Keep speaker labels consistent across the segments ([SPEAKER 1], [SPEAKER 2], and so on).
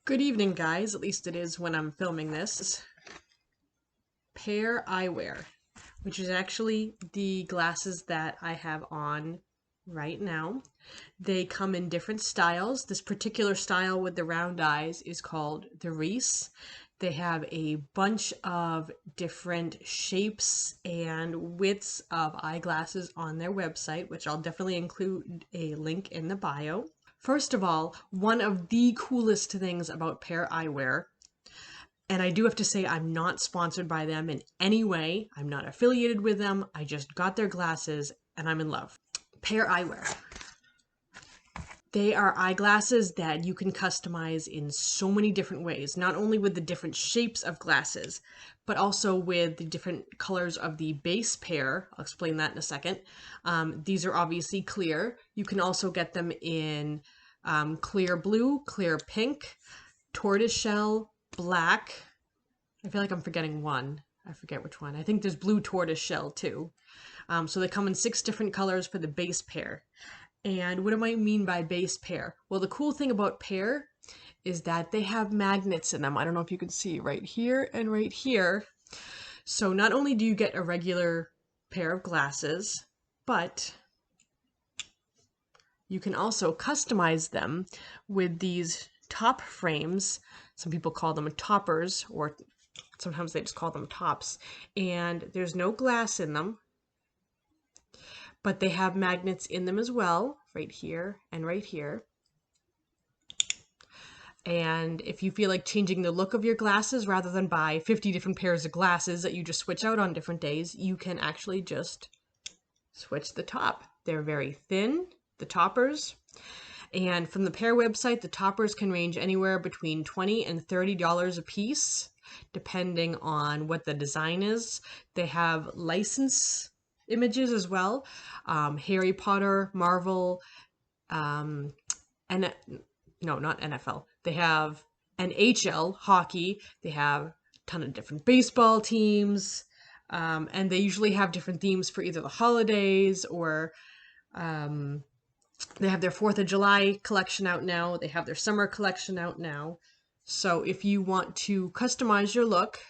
[SPEAKER 1] Good evening, guys. At least it is when I'm filming this. Pair Eyewear, which is actually the glasses that I have on right now. They come in different styles. This particular style with the round eyes is called the Reese. They have a bunch of different shapes and widths of eyeglasses on their website, which I'll definitely include a link in the bio. First of all, one of the coolest things about Pair Eyewear, and I do have to say I'm not sponsored by them in any way. I'm not affiliated with them. I just got their glasses and I'm in love. Pair Eyewear. They are eyeglasses that you can customize in so many different ways, not only with the different shapes of glasses, but also with the different colors of the base pair. I'll explain that in a second. These are obviously clear. You can also get them in clear blue, clear pink, tortoiseshell, black. I feel like I'm forgetting one. I forget which one. I think there's blue tortoiseshell too. So they come in 6 different colors for the base pair. And what do I mean by base pair? Well, the cool thing about pair is that they have magnets in them. I don't know if you can see right here and right here. So not only do you get a regular pair of glasses, but you can also customize them with these top frames. Some people call them toppers, or sometimes they just call them tops. And there's no glass in them, but they have magnets in them as well, right here and right here. And if you feel like changing the look of your glasses rather than buy 50 different pairs of glasses that you just switch out on different days, you can actually just switch the top. They're very thin, the toppers. And from the Pair website, the toppers can range anywhere between $20 and $30 a piece, depending on what the design is. They have license images as well. Harry Potter, Marvel, and no, not NFL. They have NHL, hockey. They have a ton of different baseball teams. And they usually have different themes for either the holidays or they have their 4th of July collection out now. They have their summer collection out now. So if you want to customize your look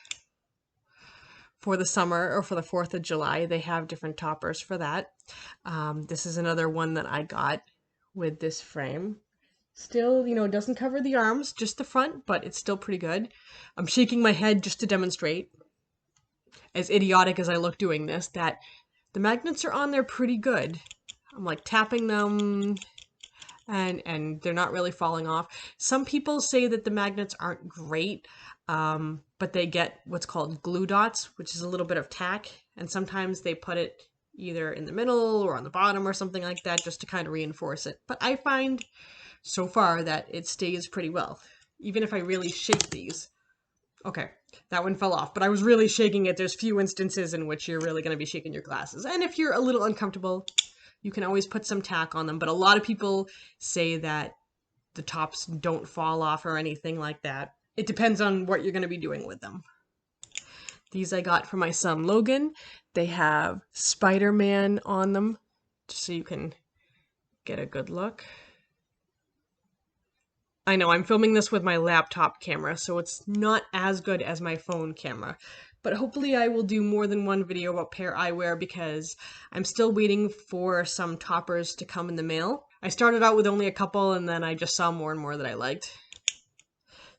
[SPEAKER 1] for the summer or for the 4th of July, they have different toppers for that. This is another one that I got with this frame. Still, doesn't cover the arms, just the front, but it's still pretty good. I'm shaking my head just to demonstrate, as idiotic as I look doing this, that the magnets are on there pretty good. I'm like tapping them and they're not really falling off. Some people say that the magnets aren't great, but they get what's called glue dots, which is a little bit of tack, and sometimes they put it either in the middle or on the bottom or something like that just to kind of reinforce it. But I find so far that it stays pretty well, even if I really shake these. Okay, that one fell off, but I was really shaking it. There's few instances in which you're really going to be shaking your glasses. And if you're a little uncomfortable, you can always put some tack on them. But a lot of people say that the tops don't fall off or anything like that. It depends on what you're going to be doing with them. These I got for my son Logan. They have Spider-Man on them, just so you can get a good look. I know I'm filming this with my laptop camera, so it's not as good as my phone camera. But hopefully I will do more than one video about Pair Eyewear because I'm still waiting for some toppers to come in the mail. I started out with only a couple and then I just saw more and more that I liked.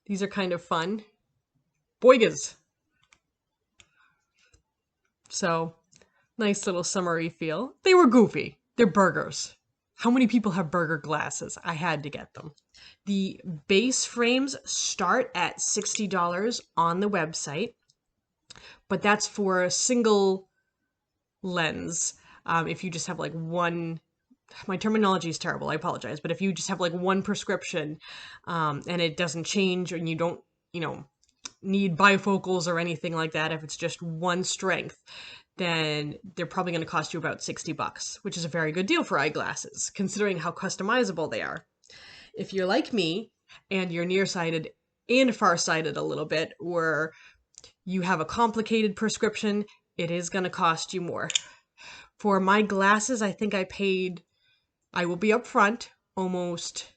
[SPEAKER 1] These are kind of fun. Boigas! So, nice little summery feel. They were goofy. They're burgers. How many people have burger glasses? I had to get them. The base frames start at $60 on the website, but that's for a single lens. If you just have like one, my terminology is terrible, I apologize, but if you just have like one prescription and it doesn't change and you don't, need bifocals or anything like that, if it's just one strength, then they're probably going to cost you about $60, which is a very good deal for eyeglasses, considering how customizable they are. If you're like me and you're nearsighted and farsighted a little bit, or you have a complicated prescription, it is going to cost you more. For my glasses, I think I will be upfront, almost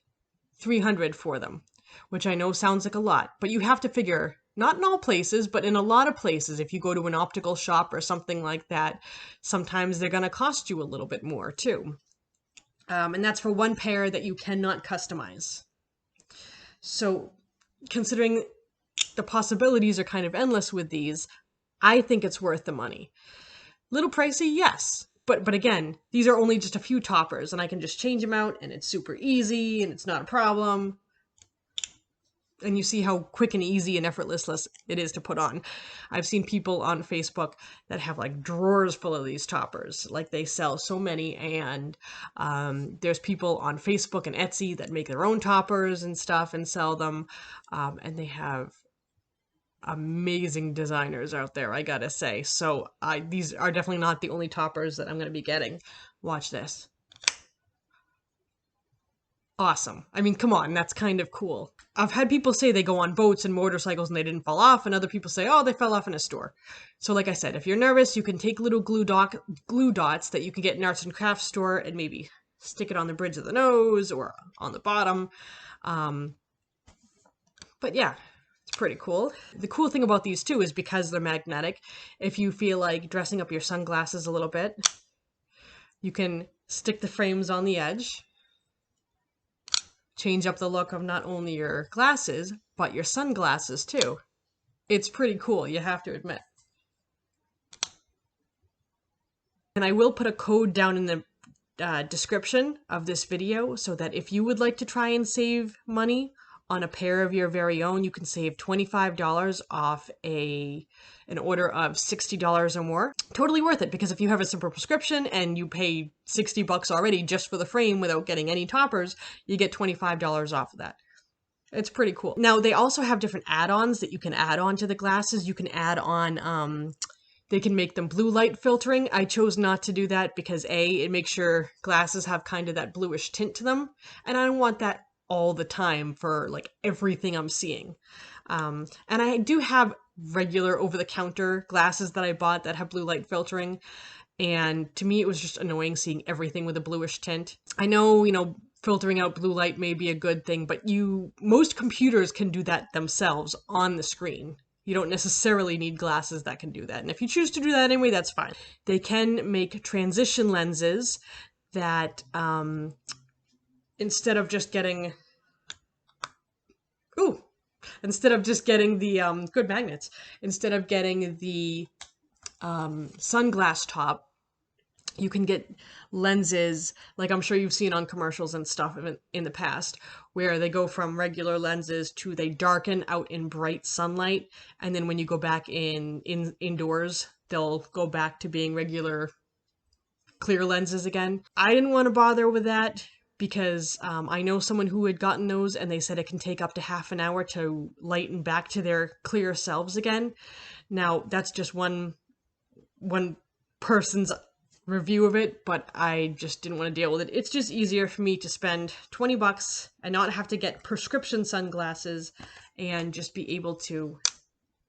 [SPEAKER 1] $300 for them. which I know sounds like a lot, but you have to figure, not in all places, but in a lot of places, if you go to an optical shop or something like that, sometimes they're going to cost you a little bit more too. And that's for one pair that you cannot customize. So considering the possibilities are kind of endless with these, I think it's worth the money. Little pricey, yes. But again, these are only just a few toppers, and I can just change them out, and it's super easy, and it's not a problem. And you see how quick and easy and effortless it is to put on. I've seen people on Facebook that have like drawers full of these toppers. Like they sell so many, and there's people on Facebook and Etsy that make their own toppers and stuff and sell them. And they have amazing designers out there, I gotta say. So these are definitely not the only toppers that I'm going to be getting. Watch this. Awesome. I mean, come on, that's kind of cool. I've had people say they go on boats and motorcycles and they didn't fall off, and other people say, oh, they fell off in a store. So like I said, if you're nervous, you can take little glue dots that you can get in an arts and crafts store and maybe stick it on the bridge of the nose or on the bottom. But yeah, it's pretty cool. The cool thing about these too is because they're magnetic, if you feel like dressing up your sunglasses a little bit, you can stick the frames on the edge, change up the look of not only your glasses, but your sunglasses too. It's pretty cool, you have to admit. And I will put a code down in the description of this video so that if you would like to try and save money on a pair of your very own, you can save $25 off an order of $60 or more. Totally worth it, because if you have a simple prescription and you pay $60 already just for the frame without getting any toppers, you get $25 off of that. It's pretty cool. Now, they also have different add-ons that you can add on to the glasses. You can add on, they can make them blue light filtering. I chose not to do that because A, it makes your glasses have kind of that bluish tint to them, and I don't want that all the time for like everything I'm seeing. And I do have regular over-the-counter glasses that I bought that have blue light filtering, and to me it was just annoying seeing everything with a bluish tint. I know, filtering out blue light may be a good thing, but most computers can do that themselves on the screen. You don't necessarily need glasses that can do that, and if you choose to do that anyway, that's fine. They can make transition lenses that instead of just getting the good magnets, instead of getting the sunglass top, you can get lenses like I'm sure you've seen on commercials and stuff in the past, where they go from regular lenses to they darken out in bright sunlight, and then when you go back indoors, they'll go back to being regular clear lenses again. I didn't want to bother with that because I know someone who had gotten those, and they said it can take up to half an hour to lighten back to their clear selves again. Now, that's just one person's review of it, but I just didn't want to deal with it. It's just easier for me to spend $20 and not have to get prescription sunglasses and just be able to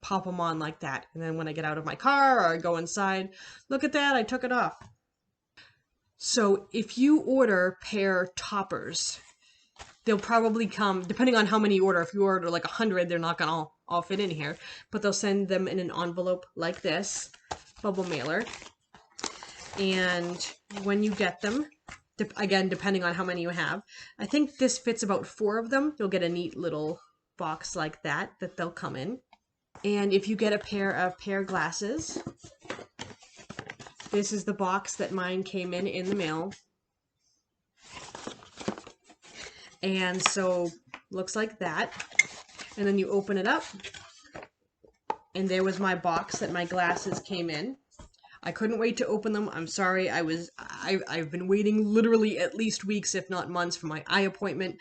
[SPEAKER 1] pop them on like that. And then when I get out of my car or I go inside, look at that, I took it off. So if you order pair toppers, they'll probably come, depending on how many you order. If you order like 100, they're not gonna all fit in here, but they'll send them in an envelope like this, bubble mailer. And when you get them, again, depending on how many you have, I think this fits about 4 of them. You'll get a neat little box like that they'll come in. And if you get a pair of Pair glasses, this is the box that mine came in the mail. And so, looks like that. And then you open it up, and there was my box that my glasses came in. I couldn't wait to open them. I'm sorry. I've been waiting literally at least weeks, if not months, for my eye appointment,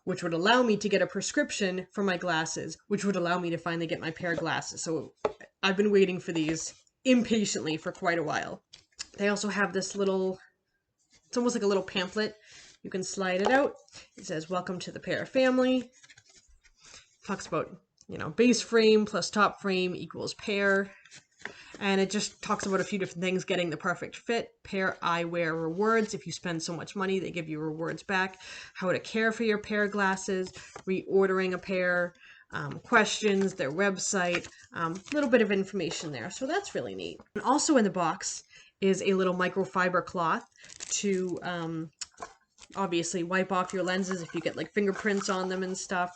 [SPEAKER 1] which would allow me to get a prescription for my glasses, which would allow me to finally get my pair of glasses. So I've been waiting for these impatiently for quite a while. They also have this little, it's almost like a little pamphlet. You can slide it out. It says, "Welcome to the Pair family." Talks about, base frame plus top frame equals pair. And it just talks about a few different things: getting the perfect fit, Pair Eyewear rewards. If you spend so much money, they give you rewards back. How to care for your pair glasses, reordering a pair, questions, their website, a little bit of information there. So that's really neat. And also in the box is a little microfiber cloth to obviously wipe off your lenses if you get like fingerprints on them and stuff.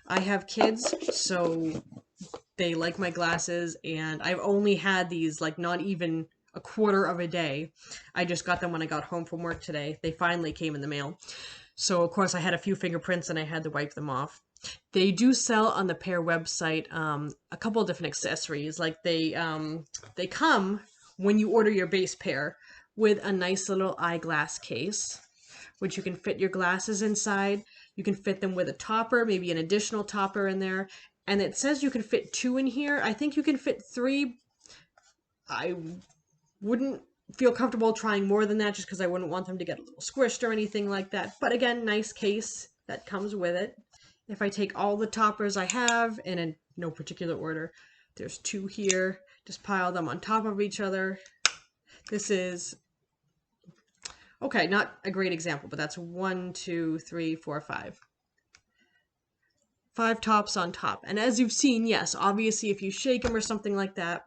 [SPEAKER 1] I have kids, so they like my glasses, and I've only had these like not even a quarter of a day. I just got them when I got home from work today. They finally came in the mail. So of course I had a few fingerprints and I had to wipe them off. They do sell on the Pair website a couple of different accessories. Like they come when you order your base pair with a nice little eyeglass case, which you can fit your glasses inside. You can fit them with a topper, maybe an additional topper in there. And it says you can fit 2 in here. I think you can fit 3. I wouldn't feel comfortable trying more than that just because I wouldn't want them to get a little squished or anything like that. But again, nice case that comes with it. If I take all the toppers I have in no particular order, there's 2 here. Just pile them on top of each other. This is, okay, not a great example, but that's 1, 2, 3, 4, 5. 5 tops on top. And as you've seen, yes, obviously if you shake them or something like that,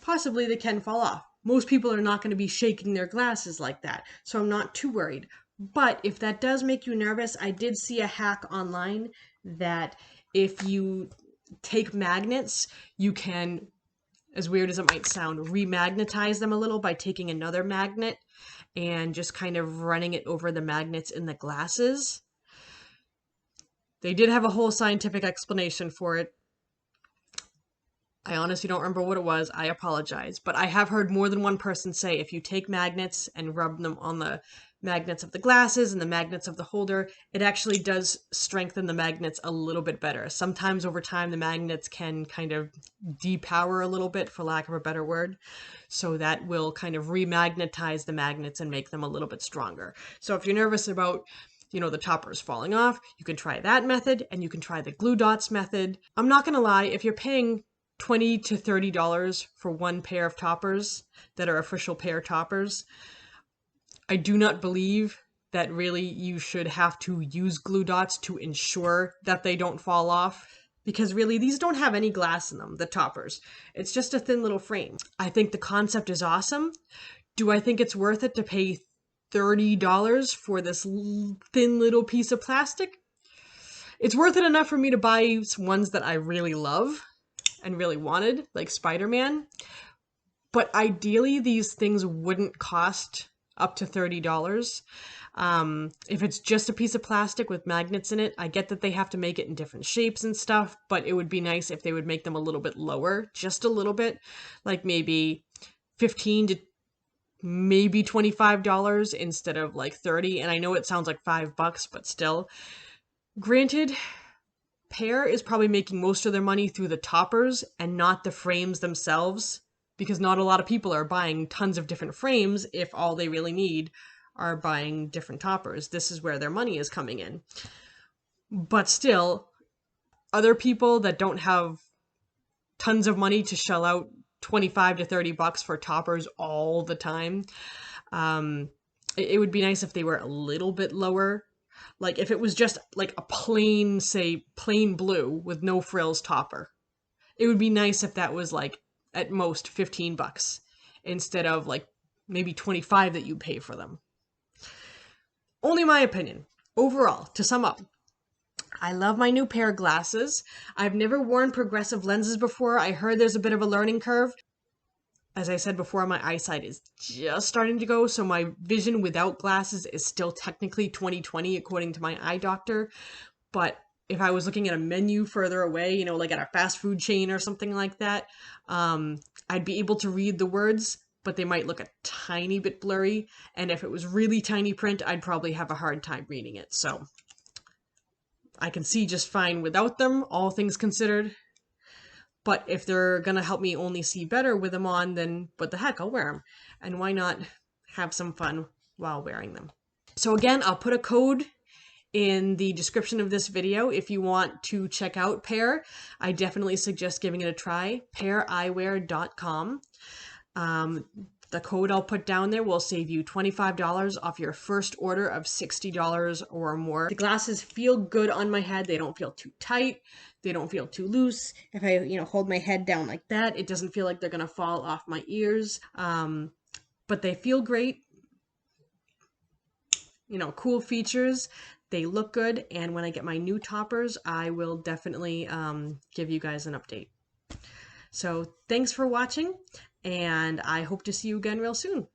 [SPEAKER 1] possibly they can fall off. Most people are not going to be shaking their glasses like that, so I'm not too worried. But if that does make you nervous, I did see a hack online that if you take magnets, you can, as weird as it might sound, remagnetize them a little by taking another magnet and just kind of running it over the magnets in the glasses. They did have a whole scientific explanation for it. I honestly don't remember what it was. I apologize. But I have heard more than one person say if you take magnets and rub them on the magnets of the glasses and the magnets of the holder, it actually does strengthen the magnets a little bit better. Sometimes over time the magnets can kind of depower a little bit, for lack of a better word. So that will kind of remagnetize the magnets and make them a little bit stronger. So if you're nervous about the toppers falling off, you can try that method, and you can try the glue dots method. I'm not going to lie, if you're paying $20 to $30 for one pair of toppers that are official pair toppers, I do not believe that really you should have to use glue dots to ensure that they don't fall off. Because really, these don't have any glass in them, the toppers. It's just a thin little frame. I think the concept is awesome. Do I think it's worth it to pay $30 for this thin little piece of plastic? It's worth it enough for me to buy ones that I really love and really wanted, like Spider-Man. But ideally, these things wouldn't cost up to $30. If it's just a piece of plastic with magnets in it, I get that they have to make it in different shapes and stuff, but it would be nice if they would make them a little bit lower, just a little bit, like maybe $15 to maybe $25 instead of like $30. And I know it sounds like $5, but still. Granted, Pair is probably making most of their money through the toppers and not the frames themselves, because not a lot of people are buying tons of different frames if all they really need are buying different toppers. This is where their money is coming in. But still, other people that don't have tons of money to shell out $25 to $30 for toppers all the time, it would be nice if they were a little bit lower. Like if it was just like a plain, say, plain blue with no frills topper. It would be nice if that was like at most $15 instead of like maybe $25 that you pay for them. Only my opinion. Overall, to sum up, I love my new pair of glasses. I've never worn progressive lenses before. I heard there's a bit of a learning curve. As I said before, my eyesight is just starting to go, so my vision without glasses is still technically 20/20 according to my eye doctor. But if I was looking at a menu further away, like at a fast food chain or something like that, I'd be able to read the words, but they might look a tiny bit blurry. And if it was really tiny print, I'd probably have a hard time reading it. So I can see just fine without them, all things considered. But if they're going to help me only see better with them on, then what the heck, I'll wear them. And why not have some fun while wearing them? So again, I'll put a code in the description of this video if you want to check out Pair. I definitely suggest giving it a try. PairEyewear.com. The code I'll put down there will save you $25 off your first order of $60 or more. The glasses feel good on my head. They don't feel too tight. They don't feel too loose. If I, hold my head down like that, it doesn't feel like they're gonna fall off my ears. But they feel great. Cool features. They look good, and when I get my new toppers, I will definitely give you guys an update. So thanks for watching, and I hope to see you again real soon.